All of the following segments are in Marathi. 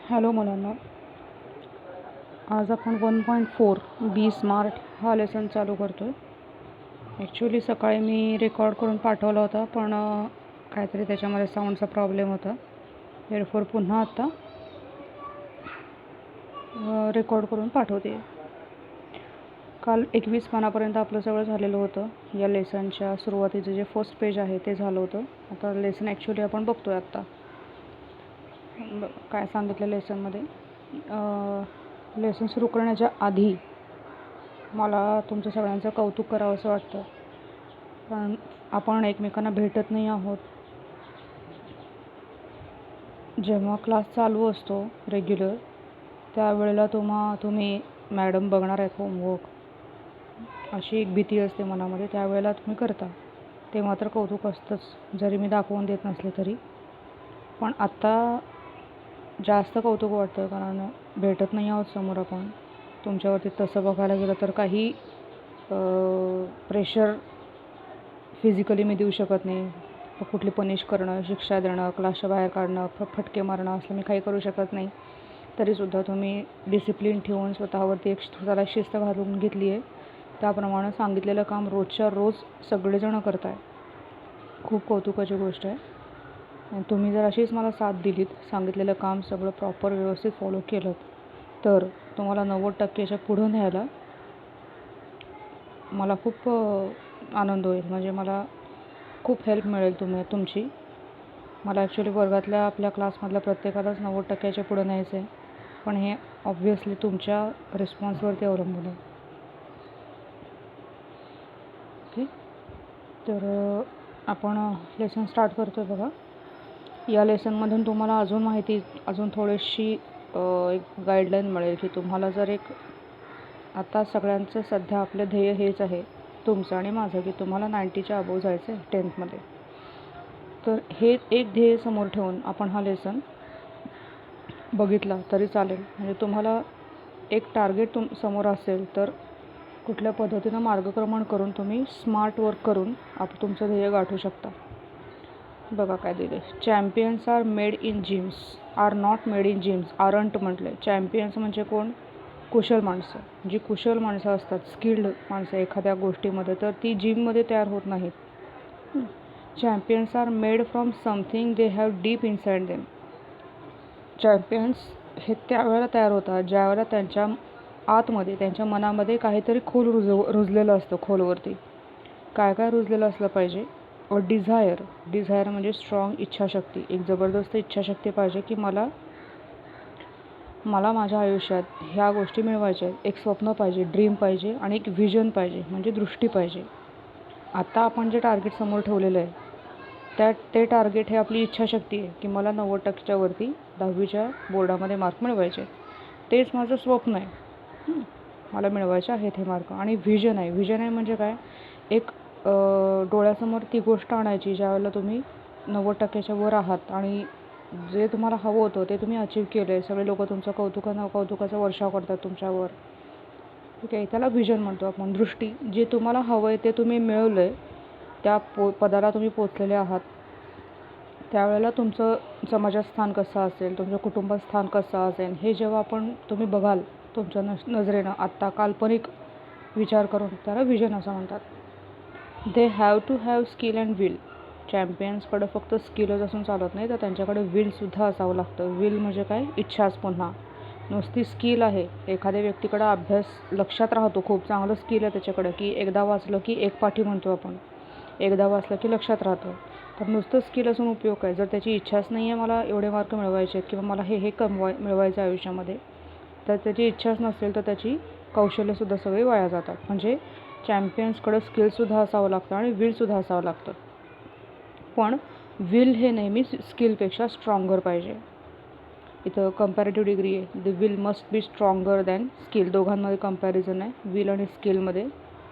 हॅलो मुलांना, आज आपण 1.4 बी स्मार्ट हा लेसन चालू करतो आहे. ॲक्च्युली सकाळी मी रेकॉर्ड करून पाठवला होता, पण काहीतरी त्याच्यामध्ये साऊंडचा प्रॉब्लेम होता. हेडफोन पुन्हा आता रेकॉर्ड करून पाठवते. काल 21 पानापर्यंत आपलं सगळं झालेलं होतं. या लेसनच्या सुरुवातीचं जे फर्स्ट पेज आहे ते झालं होतं. आता लेसन ॲक्च्युली आपण बघतो आहे आत्ता काय सांगितलं लेसनमध्ये. लेसन सुरू करण्याच्या आधी मला तुमचं सगळ्यांचं कौतुक करावं असं वाटतं, कारण आपण एकमेकांना भेटत नाही आहोत. जेव्हा क्लास चालू असतो रेग्युलर, त्यावेळेला तुम्ही मॅडम बघणार आहेत होमवर्क अशी एक भीती असते मनामध्ये. त्यावेळेला तुम्ही करता, ते मात्र कौतुक असतंच, जरी मी दाखवून देत नसले तरी. पण आत्ता जास्त कौतुक वाटतं, कारण भेटत नाही आहोत समोर आपण. तुमच्यावरती तसं बघायला गेलं तर काही प्रेशर फिजिकली मी देऊ शकत नाही. कुठली पनिश करणं, शिक्षा देणं, क्लासच्या बाहेर काढणं, फटके मारणं असं मी काही करू शकत नाही. तरीसुद्धा तुम्ही डिसिप्लिन ठेवून स्वतःवरती स्वतःला शिस्त घालून घेतली आहे. त्याप्रमाणे सांगितलेलं काम रोजच्या रोज सगळेजण करताय. खूप कौतुकाची गोष्ट आहे. आणि तुम्ही जर अशीच मला साथ दिलीत, सांगितलेलं काम सगळं प्रॉपर व्यवस्थित फॉलो केलं, तर तुम्हाला 90%च्या पुढं न्यायला मला खूप आनंद होईल. म्हणजे मला खूप हेल्प मिळेल तुमची. मला ॲक्च्युली वर्गातल्या आपल्या क्लासमधल्या प्रत्येकालाच 90%च्या पुढं न्यायचं आहे, पण हे ऑब्व्हियसली तुमच्या रिस्पॉन्सवरती अवलंबून आहे. ओके, तर आपण लेसन स्टार्ट करतो आहे. बघा, या लेसनमधून तुम्हाला अजून थोडीशी एक गाईडलाईन मिळेल की तुम्हाला जर आता सगळ्यांचं सध्या आपलं ध्येय हेच आहे, तुमचं आणि माझं, की तुम्हाला 90च्या अबोव जायचं आहे 10th. तर हे एक ध्येय समोर ठेवून आपण हा लेसन बघितला तरी चालेल. म्हणजे तुम्हाला एक टार्गेट समोर असेल तर कुठल्या पद्धतीनं मार्गक्रमण करून तुम्ही स्मार्ट वर्क करून तुमचं ध्येय गाठू शकता. बघा काय दिले, champions are made in gyms, are not made in gyms. Aren't म्हटलं. चॅम्पियन्स म्हणजे कोण? कुशल माणसं. जी कुशल माणसं असतात, स्किल्ड माणसं एखाद्या गोष्टीमध्ये, तर ती जिममध्ये तयार होत नाहीत. Champions are made from something they have deep inside them. Champions हे त्यावेळेला तयार होतात ज्यावेळेला त्यांच्या आतमध्ये, त्यांच्या मनामध्ये काहीतरी खोल रुजलेलं असतं. खोलवरती काय रुजलेलं असलं पाहिजे? डिझायर म्हणजे स्ट्रॉंग इच्छाशक्ती. एक जबरदस्त इच्छाशक्ती पाहिजे की मला माझ्या आयुष्यात ह्या गोष्टी मिळवायच्या आहेत. एक स्वप्न पाहिजे, ड्रीम पाहिजे, आणि एक व्हिजन पाहिजे, म्हणजे दृष्टी पाहिजे. आता आपण जे टार्गेट समोर ठेवलेलं आहे ते टार्गेट हे आपली इच्छाशक्ती आहे की मला 90%च्या वरती 10वीच्या बोर्डामध्ये मार्क मिळवायचे. तेच माझं स्वप्न आहे. मला मिळवायचे आहेत हे मार्क. आणि व्हिजन आहे म्हणजे काय? एक डोळ्यासमोर ती गोष्ट आणायची ज्यावेळेला तुम्ही 90%च्या वर आहात आणि जे तुम्हाला हवं होतं ते तुम्ही अचीव केलं आहे. सगळे लोक तुमचं कौतुकाचा वर्षाव करतात तुमच्यावर. ठीक आहे, त्याला व्हिजन म्हणतो आपण. दृष्टी, जे तुम्हाला हवं आहे ते तुम्ही मिळवलं आहे, त्या पदाला तुम्ही पोचलेले आहात. त्यावेळेला तुमचं समाजात स्थान कसं असेल, तुमच्या कुटुंबात स्थान कसं असेल, हे जेव्हा तुम्ही बघाल तुमच्या नजरेनं, आत्ता काल्पनिक विचार करून, त्याला व्हिजन असं म्हणतात. They have to have skill and will. चॅम्पियन्सकडं फक्त स्किलच असून चालत नाही, तर त्यांच्याकडे विलसुद्धा असावं लागतं. विल म्हणजे काय? इच्छाच. पुन्हा नुसती स्किल आहे. एखाद्या व्यक्तीकडं अभ्यास लक्षात राहतो, खूप चांगलं स्किल आहे त्याच्याकडं, की एकदा वाचलं की एक पाठी म्हणतो आपण, एकदा वाचलं की लक्षात राहतं. तर नुसतं स्किल असून उपयोग आहे जर त्याची इच्छाच नाही आहे मला एवढे मार्क मिळवायचे आहेत किंवा मला हे मिळवायचं आहे आयुष्यामध्ये, तर त्याची इच्छाच नसेल तर त्याची कौशल्यसुद्धा सगळी वाया जातात. म्हणजे चॅम्पियन्सकडं स्किलसुद्धा असावं लागतं आणि विलसुद्धा असावं लागतं. पण विल हे नेहमी स्किलपेक्षा स्ट्रॉंगर पाहिजे. इथं कंपॅरेटिव्ह डिग्री आहे. The will must be stronger than skill. दोघांमध्ये कंपॅरिझन आहे, विल आणि स्किलमध्ये,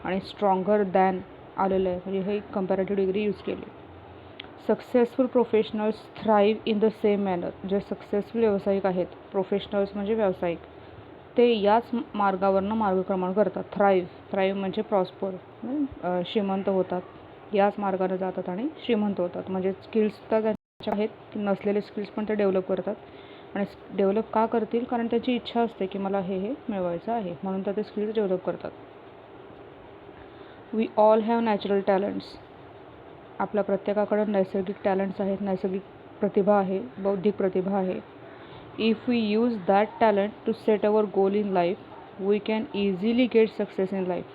आणि स्ट्रॉंगर दॅन आलेलं आहे, म्हणजे हे कंपॅरेटिव्ह डिग्री यूज केली. Successful professionals thrive in the same manner. जे सक्सेसफुल व्यावसायिक आहेत, प्रोफेशनल्स म्हणजे व्यावसायिक, ते याच मार्गावरनं मार्गक्रमण करतात. थ्राईव्ह म्हणजे प्रॉस्पर, श्रीमंत होतात. याच मार्गाने जातात आणि श्रीमंत होतात. म्हणजे स्किल्स तर त्यांच्या आहेत, नसलेले स्किल्स पण ते डेव्हलप करतात. आणि डेव्हलप का करतील? कारण त्यांची इच्छा असते की मला हे मिळवायचं आहे, म्हणून तर ते स्किल्स डेव्हलप करतात. We all have natural talents. आपल्या प्रत्येकाकडे नैसर्गिक टॅलेंट्स आहेत, नैसर्गिक प्रतिभा आहे, बौद्धिक प्रतिभा आहे. If we use that talent to set our goal in life we can easily get success in life.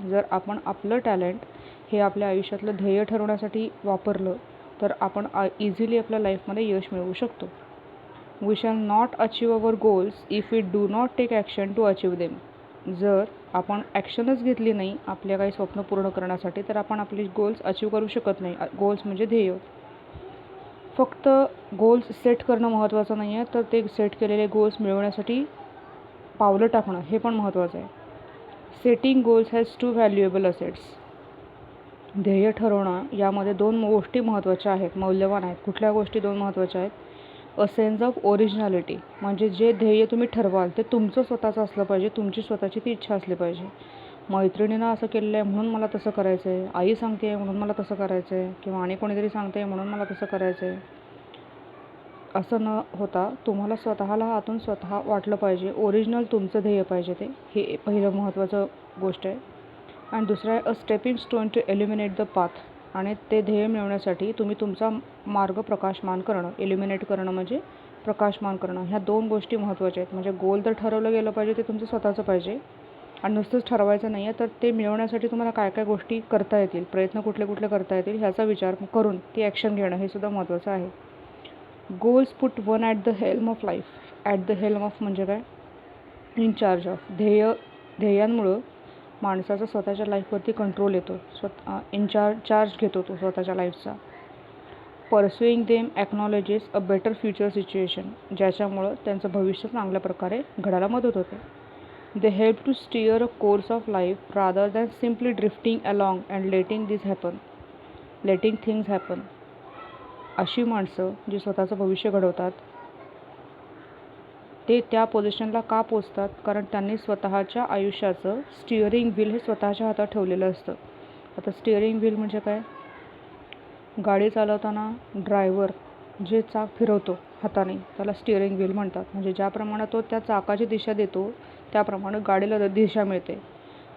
जर आपण आपलं टॅलेंट हे आपल्या आयुष्यातलं ध्येय ठरवण्यासाठी वापरलं तर आपण इझिली आपल्या लाईफमध्ये यश मिळवू शकतो. We shall not achieve our goals if we do not take action to achieve them. जर आपण ॲक्शनच घेतली नाही आपल्या काही स्वप्न पूर्ण करण्यासाठी तर आपण आपले गोल्स अचीव करू शकत नाही. गोल्स म्हणजे ध्येय. फक्त गोल्स सेट करणं महत्त्वाचं नाही आहे, तर ते सेट केलेले गोल्स मिळवण्यासाठी पावलं टाकणं हे पण महत्त्वाचं आहे. Setting goals has 2 valuable assets. ध्येय ठरवणं यामध्ये 2 गोष्टी महत्त्वाच्या आहेत, मौल्यवान आहेत. कुठल्या गोष्टी 2 महत्त्वाच्या आहेत? अ सेन्स ऑफ ओरिजिनॅलिटी, म्हणजे जे ध्येय तुम्ही ठरवाल ते तुमचं स्वतःचं असलं पाहिजे, तुमची स्वतःची ती इच्छा असली पाहिजे. मैत्रिणीनं असं केलेलं आहे म्हणून मला तसं करायचं आहे, आई सांगते आहे म्हणून मला तसं करायचं आहे, किंवा आणि कोणीतरी सांगते आहे म्हणून मला तसं करायचं आहे, असं न होता तुम्हाला स्वतःला आतून स्वतः वाटलं पाहिजे. ओरिजिनल तुमचं ध्येय पाहिजे ते, हे पहिलं महत्त्वाचं गोष्ट आहे. आणि दुसरं आहे a stepping stone to illuminate the path. आणि ते ध्येय मिळवण्यासाठी तुम्ही तुमचा मार्ग प्रकाशमान करणं. एल्युमिनेट करणं म्हणजे प्रकाशमान करणं. ह्या 2 गोष्टी महत्त्वाच्या आहेत. म्हणजे गोल तर ठरवलं गेलं पाहिजे ते तुमचं स्वतःचं पाहिजे, आणि नुसतंच ठरवायचं नाही आहे, तर ते मिळवण्यासाठी तुम्हाला काय काय गोष्टी करता येतील, प्रयत्न कुठले कुठले करता येतील ह्याचा विचार करून ती ॲक्शन घेणं हे सुद्धा महत्त्वाचं आहे. Goals put one at the helm of life. At the helm of म्हणजे काय? In charge of. ध्येयांमुळं माणसाचा स्वतःच्या लाईफवरती कंट्रोल येतो, चार्ज घेतो तो स्वतःच्या लाईफचा. Pursuing them acknowledges a better future situation, ज्याच्यामुळं त्यांचं भविष्य चांगल्या प्रकारे घडायला मदत होते. They help to steer a course of life rather than simply drifting along and letting things happen. अशी माणसं जी स्वतःचं भविष्य घडवतात ते त्या पोझिशनला का पोचतात? कारण त्यांनी स्वतःच्या आयुष्याचं स्टिअरिंग व्हील हे स्वतःच्या हातात ठेवलेलं असतं. आता स्टिअरिंग व्हील म्हणजे काय? गाडी चालवताना ड्रायव्हर जे चाक फिरवतो हाताने त्याला स्टिअरिंग व्हील म्हणतात. म्हणजे ज्याप्रमाणे तो त्या चाकाची दिशा देतो त्याप्रमाणे गाडीला दिशा मिळते.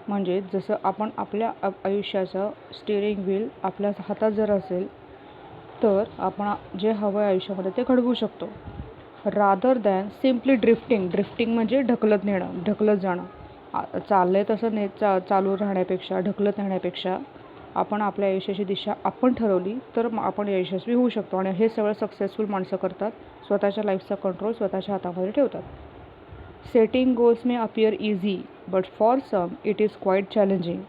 म्हणजे जसं आपण आपल्या आयुष्याचं स्टिअरिंग व्हील आपल्या हातात जर असेल तर आपण जे हवं आहे आयुष्यामध्ये ते घडवू शकतो. रादर दॅन सिम्पली ड्रिफ्टिंग म्हणजे ढकलत जाणं. चाललं आहे तसं चालू राहण्यापेक्षा, ढकलत राहण्यापेक्षा आपण आपल्या आयुष्याची दिशा आपण ठरवली तर आपण यशस्वी होऊ शकतो. आणि हे सगळं सक्सेसफुल माणसं करतात, स्वतःच्या लाईफचा कंट्रोल स्वतःच्या हातामध्ये ठेवतात. Setting goals may appear easy but for some it is quite challenging.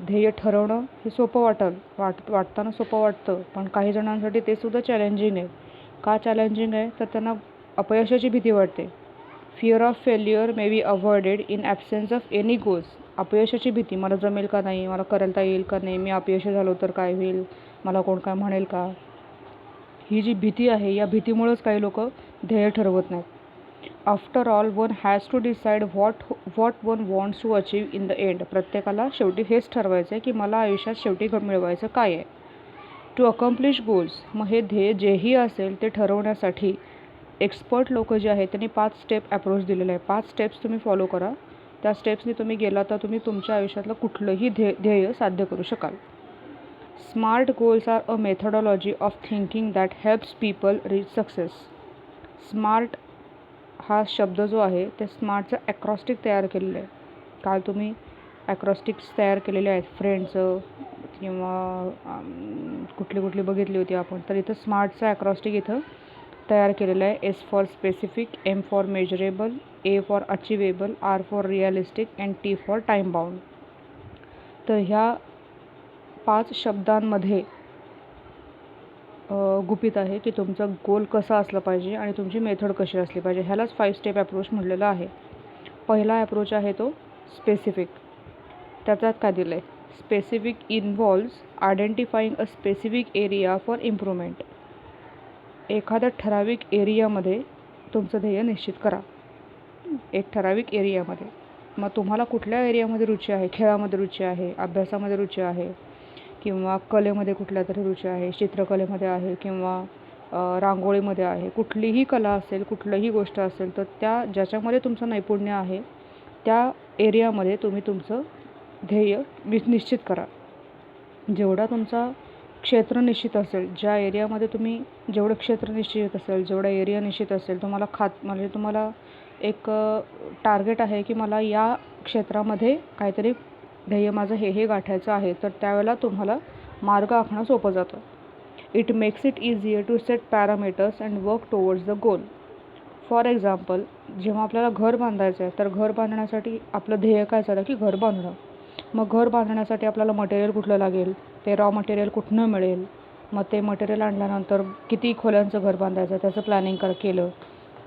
ध्येय ठरवणं हे सोपं वाटताना सोपं वाटतं, पण काही जणांसाठी ते सुद्धा चॅलेंजिंग आहे. का चॅलेंजिंग आहे? तर त्यांना अपयशाची भीती वाटते. Fear of failure may be avoided in absence of any goals. अपयशाची भीती, मला जमेल का नाही, मला करता येईल का नाही, मी अपयशी झालो तर काय होईल, मला कोण काय म्हणेल का, ही जी भीती आहे या भीतीमुळंच काही लोक ध्येय ठरवत नाहीत. After all one has to decide what one wants to achieve in the end. प्रत्येकाला शेवटी हेच ठरवायचं आहे की मला आयुष्यात शेवटी मिळवायचं काय आहे. टू अकम्प्लिश गोल्स, मग हे ध्येय जेही असेल ते ठरवण्यासाठी एक्सपर्ट लोक जे आहेत त्यांनी 5 स्टेप अप्रोच दिलेला आहे. 5 स्टेप्स तुम्ही फॉलो करा. त्या स्टेप्सनी तुम्ही गेला तर तुम्ही तुमच्या आयुष्यातलं कुठलंही ध्येय साध्य करू शकाल. Smart goals are a methodology of thinking that helps people reach success. Smart हा शब्द जो आहे ते स्मार्टचं ॲक्रॉस्टिक तयार केलेलं आहे. काल तुम्ही ॲक्रॉस्टिक्स तयार केलेले आहेत फ्रेंडचं किंवा कुठली बघितली होती आपण, तर इथं स्मार्टचं ॲक्रॉस्टिक इथं तयार केलेलं आहे. S for specific, M for measurable, A for achievable, R for realistic and T for time bound. तर ह्या 5 शब्दांमध्ये गुपित आहे की तुमचं गोल कसं असलं पाहिजे आणि तुमची मेथड कशी असली पाहिजे. ह्यालाच 5 स्टेप अप्रोच म्हटलेलं आहे. पहिला अप्रोच आहे तो स्पेसिफिक. त्याच्यात काय दिलं आहे? Specific involves identifying a specific area for improvement. एखाद्या ठराविक एरियामध्ये तुमचं ध्येय निश्चित करा. एक ठराविक एरियामध्ये. मग तुम्हाला कुठल्या एरियामध्ये रुची आहे? खेळामध्ये रुची आहे, अभ्यासामध्ये रुची आहे, किंवा कलेमध्ये कुठल्या तरी रुची आहे, चित्रकलेमध्ये आहे, किंवा रांगोळीमध्ये आहे, कुठलीही कला असेल, कुठलीही गोष्ट असेल, तर ज्याच्यामध्ये तुमचं नैपुण्य आहे त्या एरियामध्ये तुम्ही तुमचं ध्येय निश्चित करा. जेवढा तुमचा क्षेत्र निश्चित असेल, ज्या एरियामध्ये तुम्ही जेवढं क्षेत्र निश्चित असेल, जेवढा एरिया निश्चित असेल, तुम्हाला एक टार्गेट आहे की मला या क्षेत्रामध्ये काहीतरी ध्येय माझं हे गाठायचं आहे, तर त्यावेळेला तुम्हाला मार्ग आखणं सोपं जातं. It makes it easier to set parameters and work towards the goal. For example, जेव्हा आपल्याला घर बांधायचं आहे, तर घर बांधण्यासाठी आपलं ध्येय काय झालं की घर बांधणं. मग घर बांधण्यासाठी आपल्याला मटेरियल कुठलं लागेल, ते रॉ मटेरियल कुठनं मिळेल, मग ते मटेरियल आणल्यानंतर किती खोल्यांचं घर बांधायचं त्याचं प्लॅनिंग केलं,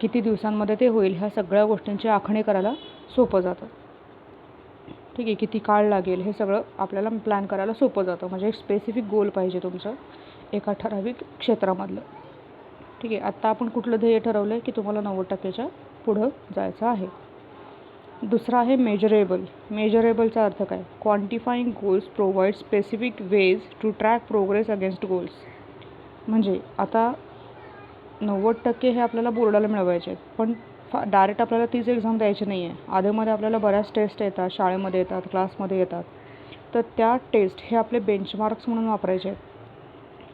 किती दिवसांमध्ये ते होईल, ह्या सगळ्या गोष्टींची आखणी करायला सोपं जातं. ठीक आहे, किती काळ लागेल हे सगळं आपल्याला प्लॅन करायला सोपं जातं. म्हणजे एक स्पेसिफिक गोल पाहिजे तुमचं एका ठराविक क्षेत्रामधलं. ठीक आहे, आत्ता आपण कुठलं ध्येय ठरवलं आहे की तुम्हाला 90% पुढं जायचं आहे. दुसरा आहे मेजरेबल. मेजरेबलचा अर्थ काय? Quantifying goals provide specific ways to track progress against goals. म्हणजे आता 90% हे आपल्याला बोर्डाला मिळवायचे आहेत, पण डायरेक्ट आपल्याला तीच एक्झाम द्यायची नाही आहे. आधीमध्ये आपल्याला बऱ्याच टेस्ट येतात, शाळेमध्ये येतात, क्लासमध्ये येतात. तर त्या टेस्ट हे आपले बेंचमार्क्स म्हणून वापरायचे आहेत.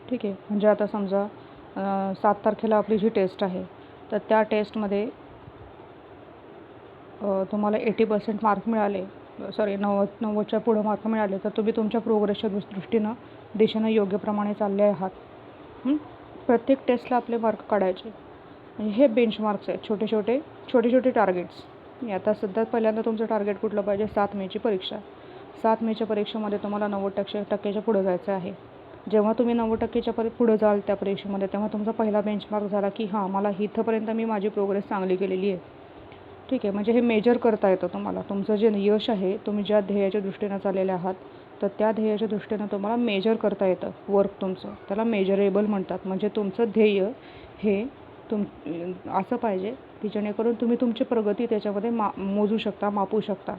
ठीक आहे, म्हणजे आता समजा 7 तारखेला आपली जी टेस्ट आहे, तर त्या टेस्टमध्ये तुम्हाला 80% मार्क मिळाले, 90च्या पुढं मार्क मिळाले, तर तुम्ही तुमच्या प्रोग्रेसच्या दृष्टीनं दिशेनं योग्यप्रमाणे चालले आहात. प्रत्येक टेस्टला आपले मार्क काढायचे. म्हणजे हे बेंचमार्क्स आहेत, छोटे छोटे टार्गेट्स. आता सध्या पहिल्यांदा तुमचं टार्गेट कुठलं पाहिजे? 7 मेची परीक्षा. 7 मेच्या परीक्षेमध्ये तुम्हाला 90% पुढं जायचं आहे. जेव्हा तुम्ही 90%च्या पुढं जाल त्या परीक्षेमध्ये, तेव्हा तुमचा पहिला बेंचमार्क झाला की हां, मला इथंपर्यंत मी माझी प्रोग्रेस चांगली केलेली आहे. ठीक आहे, म्हणजे हे मेजर करता येतं तुम्हाला. तुमचं जे यश आहे, तुम्ही ज्या ध्येयाच्या दृष्टीनं चाललेले आहात, तर त्या ध्येयाच्या दृष्टीनं तुम्हाला मेजर करता येतं वर्क तुमचं. त्याला मेजरेबल म्हणतात. म्हणजे तुमचं ध्येय हे असं पाहिजे की जेणेकरून तुम्ही तुमची प्रगती त्याच्यामध्ये मोजू शकता, मापू शकता.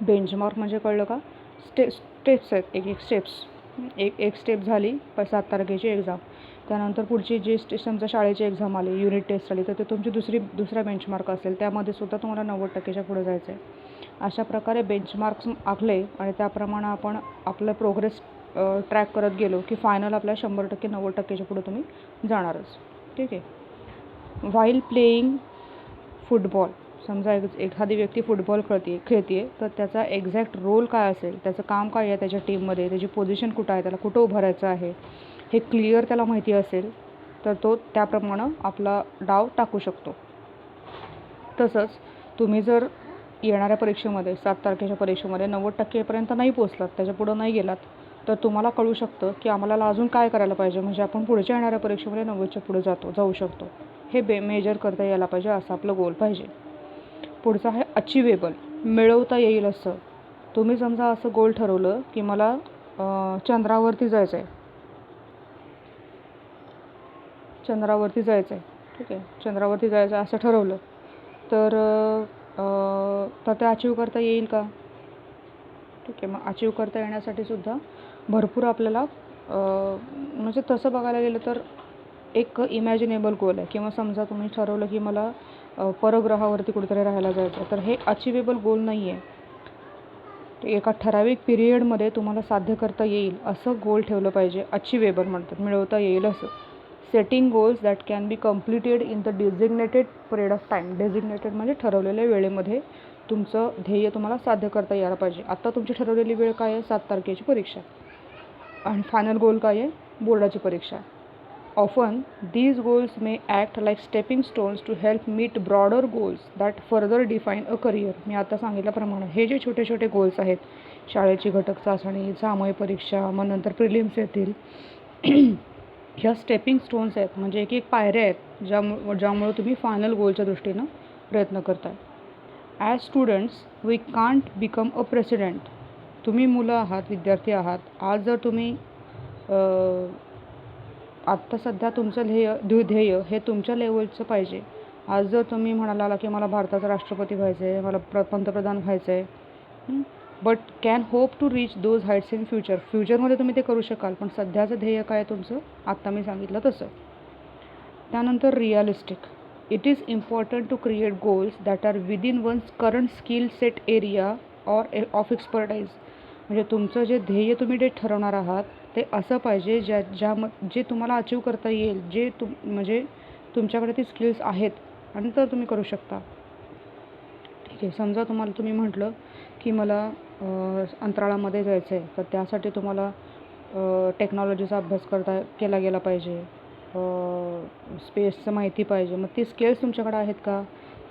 बेंचमार्क म्हणजे कळलं का? स्टेप्स आहेत, एक स्टेप्स. एक स्टेप झाली 7 तारखेची एक्झाम, त्यानंतर पुढची जी समजा शाळेची एक्झाम आली, युनिट टेस्ट आली, तर ते तुमची दुसरा बेंचमार्क असेल, त्यामध्ये सुद्धा तुम्हाला 90%च्या पुढे जायचं आहे. अशा प्रकारे बेंचमार्क्स आखले आणि त्याप्रमाणे आपण आपलं प्रोग्रेस ट्रॅक करत गेलो की फायनल आपल्या 100% 90%च्या पुढे तुम्ही जाणारच. ठीक आहे. व्हाईल प्लेईंग फुटबॉल, समजा एखादी व्यक्ती फुटबॉल खेळते, तर त्याचा एक्झॅक्ट रोल काय असेल, त्याचं काम काय आहे त्याच्या टीममध्ये, त्याची पोझिशन कुठं आहे, त्याला कुठं उभं राहायचं आहे, हे क्लिअर त्याला माहिती असेल, तर तो त्याप्रमाणे आपला डाव टाकू शकतो. तसंच तुम्ही जर येणाऱ्या परीक्षेमध्ये 7 तारखेच्या परीक्षेमध्ये 90%पर्यंत नाही पोचलात, त्याच्या पुढं नाही गेलात, तर तुम्हाला कळू शकतं की आम्हाला अजून काय करायला पाहिजे, म्हणजे आपण पुढच्या येणाऱ्या परीक्षेमध्ये 90च्या पुढे जाऊ शकतो. हे मेजर करता यायला पाहिजे, असं आपलं गोल पाहिजे. पुढचं आहे अचिवेबल, मिळवता येईल असं. तुम्ही समजा असं गोल ठरवलं की मला चंद्रावरती जायचं आहे. ठीक आहे, चंद्रावरती जायचं असं ठरवलं, तर ते अचीव करता येईल का? ठीक आहे, मग अचीव करता येण्यासाठी सुद्धा भरपूर आपल्याला म्हणजे तसं बघायला गेलं तर एक इमॅजिनेबल गोल आहे. किंवा समजा तुम्ही ठरवलं की मला परग्रहावरती कुठेतरी राहायला जायचं, तर हे अचिवेबल गोल नाही आहे. एका ठराविक पिरियडमध्ये तुम्हाला साध्य करता येईल असं गोल ठेवलं पाहिजे. अचिवेबल म्हणतात, मिळवता येईल असं. Setting goals that can be completed in the designated period of time. Designated म्हणजे ठरवलेल्या वेळेमध्ये तुमचं ध्येय तुम्हाला साध्य करता यायला पाहिजे. आत्ता तुमची ठरवलेली वेळ काय आहे? 7 तारखेची परीक्षा. आणि फायनल गोल काय आहे? बोर्डाची परीक्षा. Often, these goals may act like stepping stones to help meet broader goals that further define a career. मी आता सांगितल्याप्रमाणे हे जे छोटे छोटे गोल्स आहेत, शाळेची घटक चाचणी, सामूहिक परीक्षा, मग नंतर प्रिलिम्स येतील, ह्या स्टेपिंग स्टोन्स आहेत. म्हणजे एक पायऱ्या आहेत ज्यामुळे तुम्ही फायनल गोलच्या दृष्टीनं प्रयत्न करताय. As students we can't become a president. तुम्ही मुलं आहात, विद्यार्थी आहात. आज जर तुम्ही आत्ता सध्या तुमचं ध्येय हे तुमच्या लेवलचं पाहिजे. आज जर तुम्ही म्हणाला की मला भारताचा राष्ट्रपती व्हायचं आहे, मला पंतप्रधान व्हायचं आहे, but can hope to reach those heights in future. फ्युचरमध्ये तुम्ही ते करू शकाल, पण सध्याचं ध्येय काय तुमचं? आत्ता मी सांगितलं तसं. त्यानंतर realistic. It is important to create goals that are within one's current skill set area or of expertise. म्हणजे तुमचं जे ध्येय तुम्ही जे ठरवणार आहात ते असं पाहिजे जे तुम्हाला अचीव करता येईल, जे म्हणजे तुमच्याकडे ती स्किल्स आहेत आणि तर तुम्ही करू शकता. ठीक आहे, समजा तुम्ही म्हटलं की मला अंतराळामध्ये जायचं आहे, तर त्यासाठी तुम्हाला टेक्नॉलॉजीचा अभ्यास केला गेला पाहिजे, स्पेसचं माहिती पाहिजे. मग ती स्किल्स तुमच्याकडे आहेत का?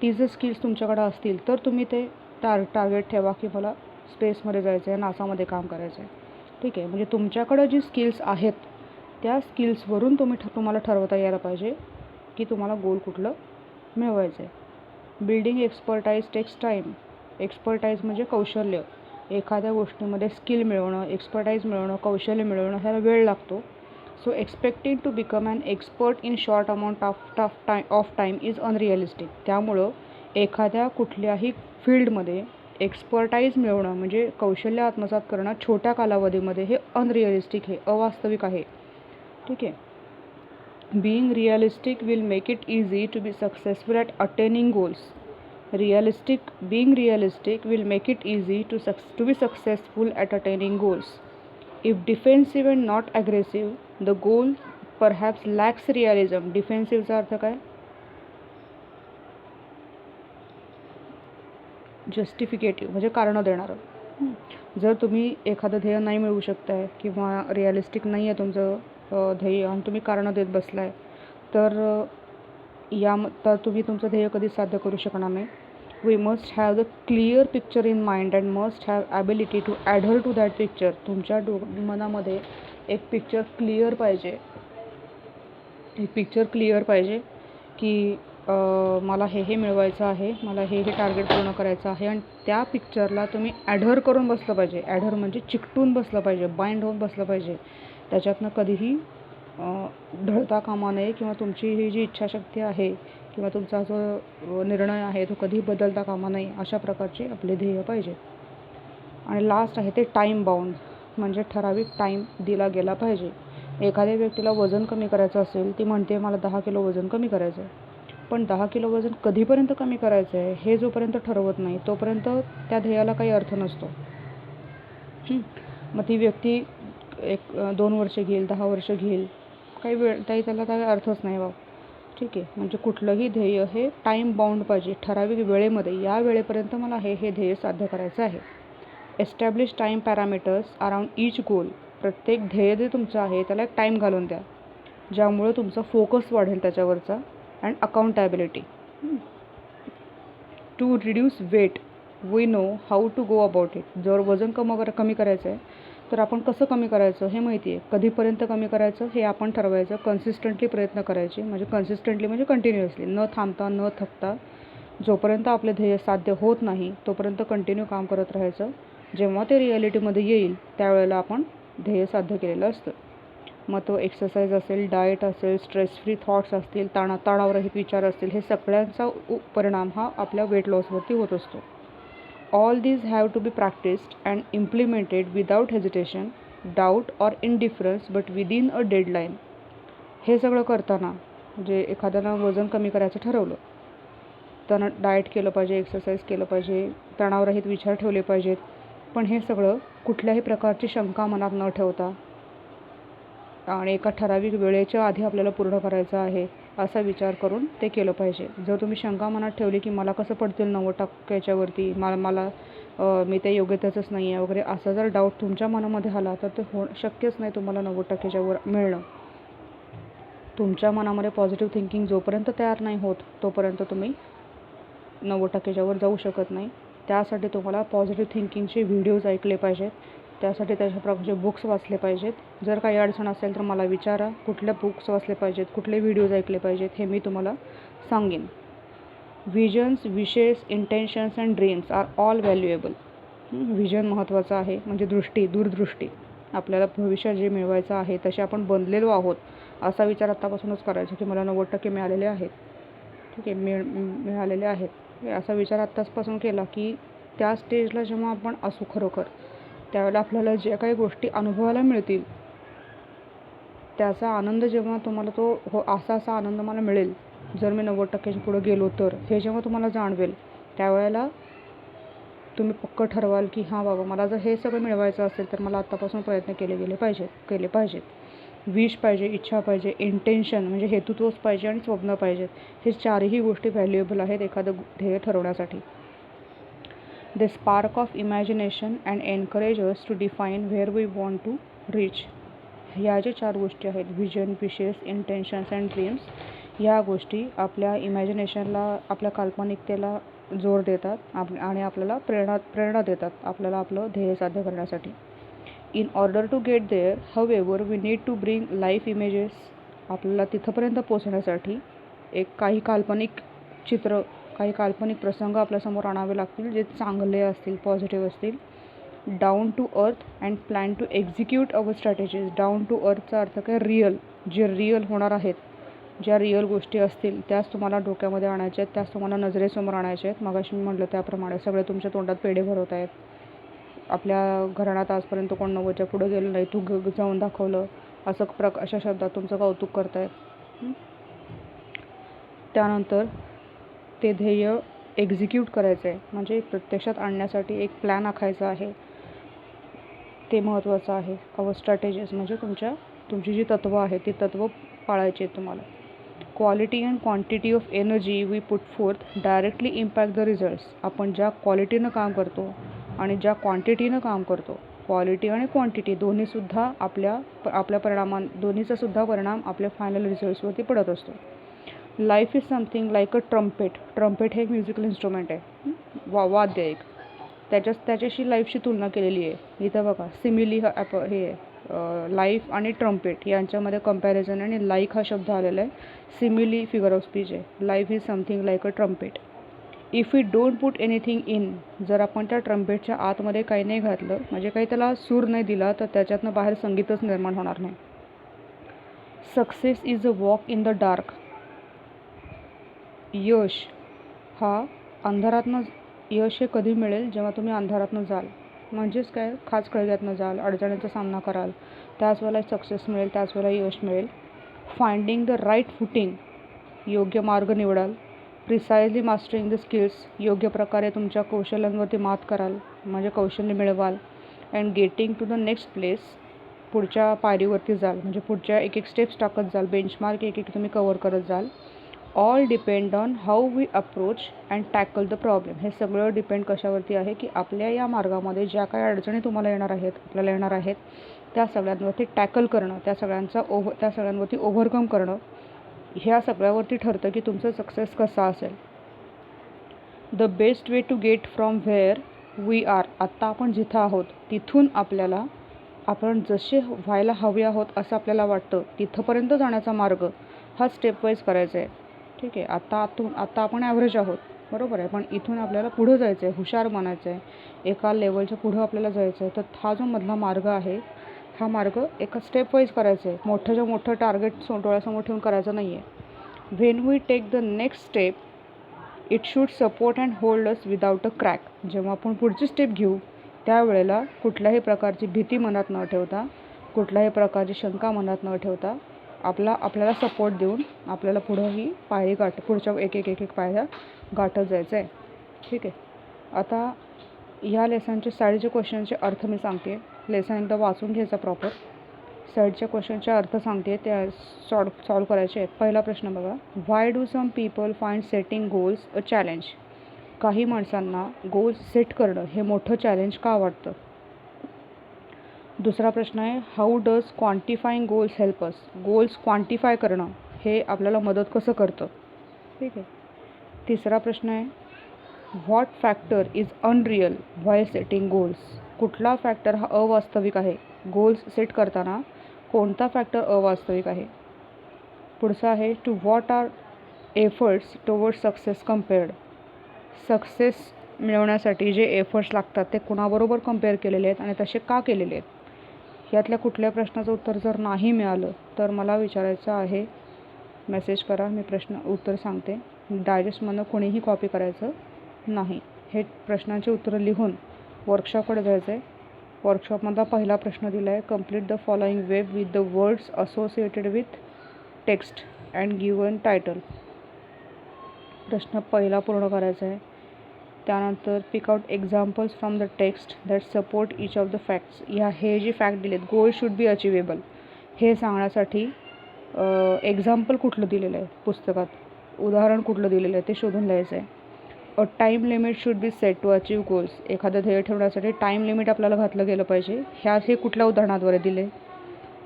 ती जर स्किल्स तुमच्याकडे असतील तर तुम्ही ते टार्गेट ठेवा की मला स्पेसमध्ये जायचं आहे, नासामध्ये काम करायचं आहे. ठीक आहे, म्हणजे तुमच्याकडं जी स्किल्स आहेत त्या स्किल्सवरून तुम्हाला ठरवता यायला पाहिजे की तुम्हाला गोल कुठलं मिळवायचं आहे. Building expertise takes time. Expertise म्हणजे कौशल्य. एखाद्या गोष्टीमध्ये स्किल मिळवणं, एक्सपर्टाईज मिळवणं, कौशल्य मिळवणं ह्याला वेळ लागतो. So expecting to become an expert in short amount of time is unrealistic. त्यामुळं एखाद्या कुठल्याही फील्डमध्ये एक्सपर्टाईज मिळवणं म्हणजे कौशल्य आत्मसात करणं छोट्या कालावधीमध्ये हे अनरिअलिस्टिक आहे, अवास्तविक आहे. ठीक आहे. Being realistic will make it easy to be successful at attaining goals. Being realistic will make it easy to be successful at attaining goals. If defensive and not aggressive, the goal perhaps lacks realism. Defensiveचा अर्थ काय? जस्टिफिकेटिव्ह म्हणजे कारण देणारं. जर तुम्ही एखादं ध्येय नाही मिळवू शकताय किंवा रिअलिस्टिक नाही आहे तुमचं ध्येय आणि तुम्ही कारणं देत बसलाय तर तुम्ही तुमचं ध्येय कधीच साध्य करू शकणार नाही. We must have the clear picture in mind and must have ability to adhere to that picture. तुमच्या मनामध्ये एक पिक्चर क्लिअर पाहिजे की मला हे मिळवायचं आहे, मला हे टार्गेट पूर्ण करायचं आहे आणि त्या पिक्चरला तुम्ही ॲडहर करून बसलं पाहिजे. ॲडहर म्हणजे चिकटून बसलं पाहिजे, बाइंड होऊन बसलं पाहिजे. त्याच्यातनं कधीही ढळता कामा नये किंवा तुमची ही जी इच्छाशक्ती आहे किंवा तुमचा जो निर्णय आहे तो कधी बदलता कामा नये. अशा प्रकारचे आपले ध्येय पाहिजे. आणि लास्ट आहे ते टाईम बाउंड म्हणजे ठराविक टाईम दिला गेला पाहिजे. एखाद्या व्यक्तीला वजन कमी करायचं असेल, ती म्हणते मला 10 किलो वजन कमी करायचं आहे, पण 10 किलो वजन कधीपर्यंत कमी करायचं आहे हे जोपर्यंत ठरवत नाही तोपर्यंत त्या ध्येयाला काही अर्थ नसतो. मग ती व्यक्ती 2 वर्ष घेईल, 10 वर्ष घेईल, त्याला काही अर्थच नाही बाबा. ठीक आहे, म्हणजे कुठलंही ध्येय हे टाईम बाउंड पाहिजे, ठराविक वेळेमध्ये. या वेळेपर्यंत मला हे ध्येय साध्य करायचं आहे. Establish time parameters around each goal. प्रत्येक ध्येय जे तुमचं आहे त्याला एक टाईम घालून द्या, ज्यामुळे तुमचा फोकस वाढेल त्याच्यावरचा. And accountability. To reduce weight we know how to go about it. जर वजन कमी करायचं आहे तर आपण कसं कमी करायचं हे माहिती आहे. कधीपर्यंत कमी करायचं हे आपण ठरवायचं. कन्सिस्टंटली प्रयत्न करायचे. म्हणजे कंटिन्युअसली न थांबता न थकता जोपर्यंत आपले ध्येय साध्य होत नाही तोपर्यंत कंटिन्यू काम करत राहायचं. जेव्हा ते रिॲलिटीमध्ये येईल त्यावेळेला आपण ध्येय साध्य केलेलं असतं. मग तो एक्सरसाइज असेल, डाएट असेल, स्ट्रेस फ्री थॉट्स असतील, तणावरहित विचार असतील, हे सगळ्यांचा परिणाम हा आपल्या वेट लॉसवरती होत असतो. All these have to be practiced and implemented without hesitation, doubt or indifference but within a deadline. हे सगळं करताना म्हणजे एखाद्यानं वजन कमी करायचं ठरवलं, त्यानं डाएट केलं पाहिजे, एक्सरसाइज केलं पाहिजे, तणावरहित विचार ठेवले पाहिजेत, पण हे सगळं कुठल्याही प्रकारची शंका मनात न ठेवता आणि एका ठराविक वेळेच्या आधी आपल्याला पूर्ण करायचं आहे असा विचार करून ते केलं पाहिजे. जर तुम्ही शंका मनात ठेवली की मला कसं पडतील 90% वरती, मी ते योग्यतेचंच नाही आहे वगैरे, असा जर डाऊट तुमच्या मनामध्ये आला तर ते शक्यच नाही तुम्हाला 90% वर मिळणं. तुमच्या मनामध्ये पॉझिटिव्ह थिंकिंग जोपर्यंत तयार नाही होत तोपर्यंत तुम्ही 90% वर जाऊ शकत नाही. त्यासाठी तुम्हाला पॉझिटिव्ह थिंकिंगचे व्हिडिओज ऐकले पाहिजेत. त्यासाठी त्याच्या प्रकारचे बुक्स वाचले पाहिजेत. जर काही अडचण असेल तर मला विचारा, कुठल्या बुक्स वाचले पाहिजेत, कुठले व्हिडिओज ऐकले पाहिजेत हे मी तुम्हाला सांगेन. Visions, wishes, intentions and dreams are all valuable. Vision महत्त्वाचं आहे म्हणजे दूरदृष्टी. आपल्याला भविष्यात जे मिळवायचं आहे तसे आपण बनलेलो आहोत असा विचार आत्तापासूनच करायचा की मला 90% मिळालेले आहेत. ठीक आहे, मिळालेले आहेत असा विचार आत्ताचपासून केला की त्या स्टेजला जेव्हा आपण असू खरोखर त्यावेळेला आपल्याला ज्या काही गोष्टी अनुभवायला मिळतील त्याचा आनंद जेव्हा तुम्हाला तो असा आनंद मला मिळेल जर मी 90%च्या पुढे गेलो तर, हे जेव्हा तुम्हाला जाणवेल त्यावेळेला तुम्ही पक्क ठरवाल की हां बाबा, मला जर हे सगळं मिळवायचं असेल तर मला आत्तापासून प्रयत्न केले पाहिजेत. विश पाहिजे, इच्छा पाहिजे, इंटेन्शन म्हणजे हेतुत्वच पाहिजे आणि स्वप्न पाहिजेत. हे चारही गोष्टी व्हॅल्युएबल आहेत एखादं ध्येय ठरवण्यासाठी. They spark of imagination and encourage us to define where we want to reach. ह्या ज्या 4 गोष्टी आहेत, vision, wishes, intentions and dreams, ह्या गोष्टी आपल्या इमॅजिनेशनला, आपल्या काल्पनिकतेला जोर देतात आणि आपल्याला प्रेरणा देतात आपल्याला आपलं ध्येय साध्य करण्यासाठी. In order to get there however we need to bring life images. आपल्याला तिथंपर्यंत पोचण्यासाठी काही काल्पनिक चित्र, काही काल्पनिक प्रसंग आपल्यासमोर आणावे लागतील जे चांगले असतील, पॉझिटिव्ह असतील. Down to earth and plan to execute our strategies. Down to अर्थचा अर्थ काय, रिअल, जे रिअल होणार आहेत, ज्या रिअल गोष्टी असतील त्याच तुम्हाला डोक्यामध्ये आणायच्या आहेत, त्याच तुम्हाला नजरेसमोर आणायच्या आहेत. मगाशी मी म्हटलं त्याप्रमाणे सगळे तुमच्या तोंडात पेढे भरवत आहेत. आपल्या घराण्यात आजपर्यंत कोण 90च्या पुढे गेलं नाही, तू जाऊन दाखवलं, अशा शब्दात तुमचं कौतुक करतायत. त्यानंतर ते ध्येय एक्झिक्यूट करायचं आहे, म्हणजे प्रत्यक्षात आणण्यासाठी एक प्लॅन आखायचा आहे, ते महत्त्वाचं आहे. अवर स्ट्रॅटेजीज म्हणजे तुमची जी तत्त्व आहेत ती तत्त्व पाळायची आहेत तुम्हाला. Quality and quantity of energy we put forth directly impact the results. आपण ज्या क्वालिटीनं काम करतो आणि ज्या क्वांटिटीनं काम करतो, क्वालिटी आणि क्वांटिटी दोन्हीसुद्धा दोन्हीचा सुद्धा परिणाम आपल्या फायनल रिझल्ट्सवरती पडत असतो. Life is something like a trumpet. Trumpet हे एक म्युझिकल इन्स्ट्रुमेंट आहे, वाद्य एक. त्याच्याशी लाईफची तुलना केलेली आहे. इथं बघा सिमिली हे लाईफ आणि ट्रम्पेट यांच्यामध्ये कंपॅरिझन आणि लाईक हा शब्द आलेला आहे. सिमिली फिगर ऑफ स्पीच आहे. Life is something like a trumpet. If we don't put anything in. जर आपण त्या ट्रम्पेटच्या आतमध्ये काही नाही घातलं, म्हणजे काही त्याला सूर नाही दिला, तर त्याच्यातनं बाहेर संगीतच निर्माण होणार नाही. Success is a walk in the dark. यश हे कधी मिळेल, जेव्हा तुम्ही अंधारातनं जाल. म्हणजेच काय, खाचखळग्यातनं जाल, अडचणींचा सामना कराल, त्याच वेळेला सक्सेस मिळेल, त्याच वेळेला यश मिळेल. Finding the right footing. योग्य मार्ग निवडाल. Precisely mastering the skills. योग्य प्रकारे तुमच्या कौशल्यांवरती मात कराल, म्हणजे कौशल्य मिळवाल. And getting to the next place. पुढच्या पायरीवरती जाल, म्हणजे पुढच्या एक स्टेप्स टाकत जाल, बेंचमार्क एक तुम्ही कवर करत जाल. All depend on how we approach and tackle the problem. हे सगळं डिपेंड कशावरती आहे की आपल्या या मार्गामध्ये ज्या काही अडचणी आपल्याला येणार आहेत त्या सगळ्यांवरती टॅकल करणं, त्या सगळ्यांवरती ओव्हरकम करणं, ह्या सगळ्यावरती ठरतं की तुमचं सक्सेस कसा असेल. The best way to get from where we are. आत्ता आपण जिथं आहोत तिथून आपण जसे व्हायला हवे आहोत असं आपल्याला वाटतं तिथंपर्यंत जाण्याचा मार्ग हा स्टेप वाईज करायचा आहे. ठीक आहे. आत्ता आपण ॲव्हरेज आहोत, बरोबर आहे, पण इथून आपल्याला पुढं जायचं आहे, हुशार बनायचं आहे, एका लेवलच्या पुढं आपल्याला जायचं आहे. तर हा जो मधला मार्ग आहे, हा मार्ग एका स्टेप वाईज करायचा आहे. मोठं टार्गेट डोळ्यासमोर ठेवून करायचं नाही आहे. When we take the next step it should support and hold us without a crack. जेव्हा आपण पुढची स्टेप घेऊ त्यावेळेला कुठल्याही प्रकारची भीती मनात न ठेवता, कुठल्याही प्रकारची शंका मनात न ठेवता आपल्याला सपोर्ट देऊन आपल्याला पुढं ही पायरी पुढच्या एक पायऱ्या गाठत जायचं आहे. ठीक आहे. आता ह्या लेसनचे साईडचे क्वेश्चनचे अर्थ मी सांगते. लेसन एकदा वाचून घ्यायचा प्रॉपर. साईडच्या क्वेश्चनचे अर्थ सांगते, ते सॉल्व करायचे आहेत. पहिला प्रश्न बघा. Why do some people find setting goals a challenge. काही माणसांना गोल्स सेट करणं हे मोठं चॅलेंज का वाटतं. दुसरा प्रश्न आहे, how does quantifying goals help us. Goals quantify करणं हे आपल्याला मदत कसं करतं. ठीक आहे. तिसरा प्रश्न आहे, what factor is unreal while setting goals. कुठला फॅक्टर हा अवास्तविक आहे गोल्स सेट करताना, कोणता फॅक्टर अवास्तविक आहे. पुढचा आहे, to what are efforts toward success compared. Success मिळवण्यासाठी जे एफर्ट्स लागतात ते कुणाबरोबर कम्पेअर केलेले आहेत आणि तसे का केलेले आहेत. यातल्या कुठल्या प्रश्नाचं उत्तर जर नाही मिळालं तर मला विचारायचं आहे, मेसेज करा, मी उत्तर सांगते. डायजेस्टमधनं कोणीही कॉपी करायचं नाही. हे प्रश्नांची उत्तरं लिहून वर्कशॉपकडे जायचं आहे. वर्कशॉपमधला पहिला प्रश्न दिला आहे, complete the following web with the words associated with text and given title. प्रश्न पहिला पूर्ण करायचा आहे. त्यानंतर pick out examples from the text that support each of the facts. हे जे फॅक्ट दिलेत, गोल शुड बी अचिवेबल, हे सांगण्यासाठी एक्झाम्पल कुठलं दिलेलं आहे पुस्तकात, उदाहरण कुठलं दिलेलं आहे ते शोधून लिहायचं आहे. A time limit should be set to achieve goals. एखादं ध्येय ठेवण्यासाठी टाईम लिमिट आपल्याला घातलं गेलं पाहिजे. हे कुठल्या उदाहरणाद्वारे दिले.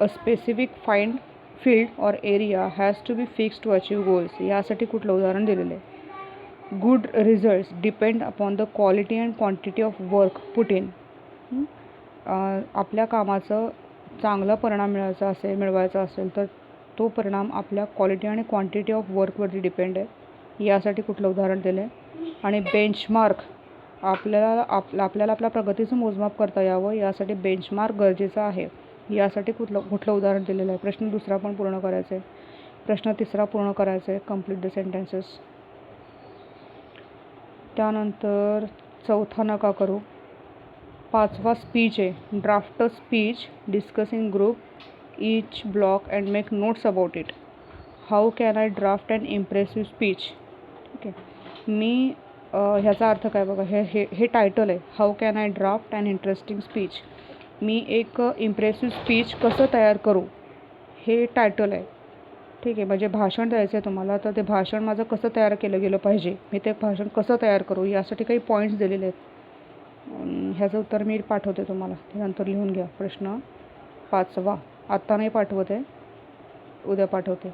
A specific field or area has to be fix to achieve goals. यासाठी कुठलं उदाहरण दिलेलं आहे. Good results depend upon the quality and quantity of work put in. आपल्या कामाचं चांगला परिणाम मिळवायचा असेल तर तो परिणाम आपल्या क्वालिटी आणि क्वांटिटी ऑफ वर्कवरती डिपेंड आहे. यासाठी कुठलं उदाहरण दिलं आहे. आणि बेंचमार्क, आपल्याला आपल्या प्रगतीचं मोजमाप करता यावं यासाठी बेंचमार्क गरजेचं आहे. यासाठी कुठलं उदाहरण दिलेलं आहे. प्रश्न दुसरा पण पूर्ण करायचा आहे. प्रश्न तिसरा पूर्ण करायचा आहे, कम्प्लीट द सेंटेन्सेस. त्यानंतर चौथा नका करू. पाचवा स्पीच आहे, draft a speech, discuss in group each block and make notes about it. How can I draft an impressive speech? ठीक आहे. मी ह्याचा अर्थ काय बघा, हे टायटल आहे, how can I draft and interesting speech. मी एक इम्प्रेसिव्ह स्पीच कसं तयार करू, हे टायटल आहे. ठीक आहे. म्हणजे भाषण द्यायचं आहे तुम्हाला, तर ते भाषण माझं कसं तयार केलं गेलं पाहिजे, मी ते भाषण कसं तयार करू, यासाठी काही पॉईंट्स दिलेले आहेत. ह्याचं उत्तर मी पाठवते तुम्हाला, ते नंतर लिहून घ्या. प्रश्न पाचवा आत्ता नाही पाठवत आहे, उद्या पाठवते.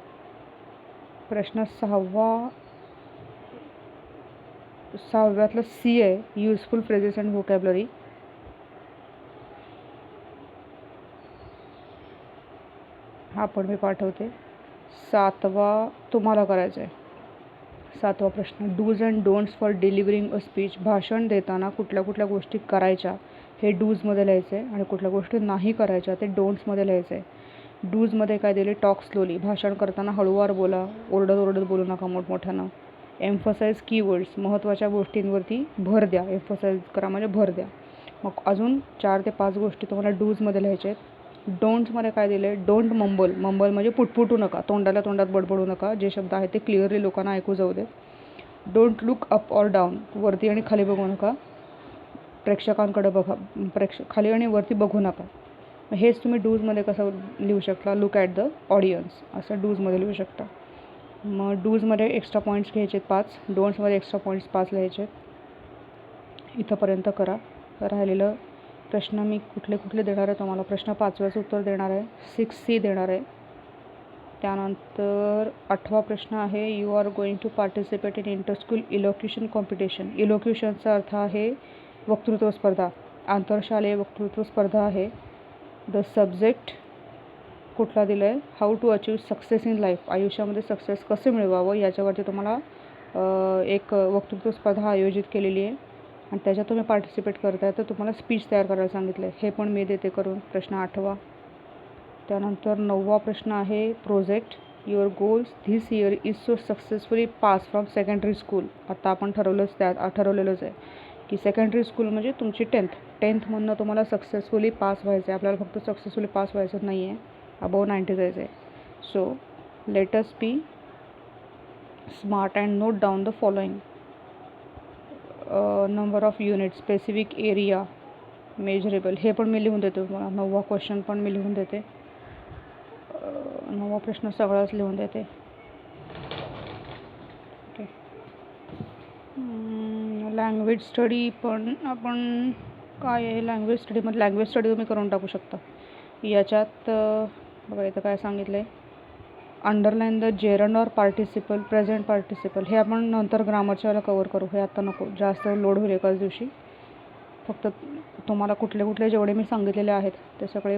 प्रश्न सहाव्यातलं सी आहे, युजफुल फ्रेजेस अँड व्होकॅब्युलरी. हा पण मी पाठवते. सातवा तुम्हाला करायचा आहे. सातवा प्रश्न, dos and don'ts for delivering a speech. भाषण देताना कुठल्या कुठल्या गोष्टी करायच्या हे डूजमध्ये लिहायचं आहे आणि कुठल्या गोष्टी नाही करायच्या ते डोंट्समध्ये लिहायचं आहे. डूजमध्ये काय दिले, टॉक स्लोली, भाषण करताना हळूवार बोला, ओरडत बोलू नका मोठमोठ्यानं. एम्फसाइज कीवर्ड्स, महत्त्वाच्या गोष्टींवरती भर द्या. एम्फसाइज करा म्हणजे भर द्या. मग अजून 4 ते 5 गोष्टी तुम्हाला डूजमध्ये लिहायच्या आहेत. डोंट्समध्ये काय दिलं आहे, डोंट मंबल म्हणजे पुटपुटू नका, तोंडात बडबडू नका. जे शब्द आहेत ते क्लिअरली लोकांना ऐकू जाऊ देत. Don't look up or down, वरती आणि खाली बघू नका, प्रेक्षकांकडे बघा, खाली आणि वरती बघू नका. हेच तुम्ही डूजमध्ये कसं लिहू शकता, लुक ॲट द ऑडियन्स, असं डूजमध्ये लिहू शकता. मग डूजमध्ये एक्स्ट्रा पॉईंट्स घ्यायचे 5, डोंट्समध्ये एक्स्ट्रा पॉईंट्स 5 लिहायचे. इथंपर्यंत करा. राहिलेलं प्रश्न मी कुठले देणार आहे तुम्हाला. प्रश्न 5व्याचं उत्तर देणार आहे, 6C देणार आहे. त्यानंतर 8वा प्रश्न आहे, you are going to participate in interschool elocution competition. इलोक्युशनचा अर्थ आहे वक्तृत्व स्पर्धा, आंतरशालेय वक्तृत्व स्पर्धा आहे. द सब्जेक्ट कुठला दिलं आहे, how to achieve success in life, आयुष्यामध्ये सक्सेस कसे मिळवावं याच्यावरती तुम्हाला एक वक्तृत्व स्पर्धा आयोजित केलेली आहे आणि त्याच्यात तुम्ही पार्टिसिपेट करताय. तर तुम्हाला स्पीच तयार करायला सांगितलं आहे, हे पण मी देते करून. प्रश्न 8वा. त्यानंतर 9वा प्रश्न आहे, project your goals this year is so successfully pass from secondary school. आता आपण ठरवलेलंच आहे की सेकंडरी स्कूल म्हणजे तुमची 10thमधनं तुम्हाला सक्सेसफुली पास व्हायचं आहे. आपल्याला फक्त सक्सेसफुली पास व्हायचं नाही आहे, अबव 90 जायचं आहे. So let us B smart and note down the following. Number of unit, specific area, measurable, हे पण मी लिहून देते तुम्हाला. 9वा क्वेश्चन पण मी लिहून देते. 9वा प्रश्न सगळाच लिहून देते. ओके. लँग्वेज स्टडी पण आपण काय आहे, लँग्वेज स्टडी तुम्ही करून टाकू शकता. याच्यात बघा इथं काय सांगितलं आहे, underline the gerund or participle, present participle. हे आपण नंतर ग्रामरच्या वेळेला कवर करू, हे आत्ता नको, जास्त लोड होईल एकाच दिवशी. फक्त तुम्हाला कुठले जेवढे मी सांगितलेले आहेत ते सगळे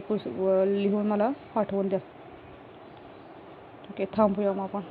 लिहून मला पाठवून द्या. ओके, थांबूया मग आपण.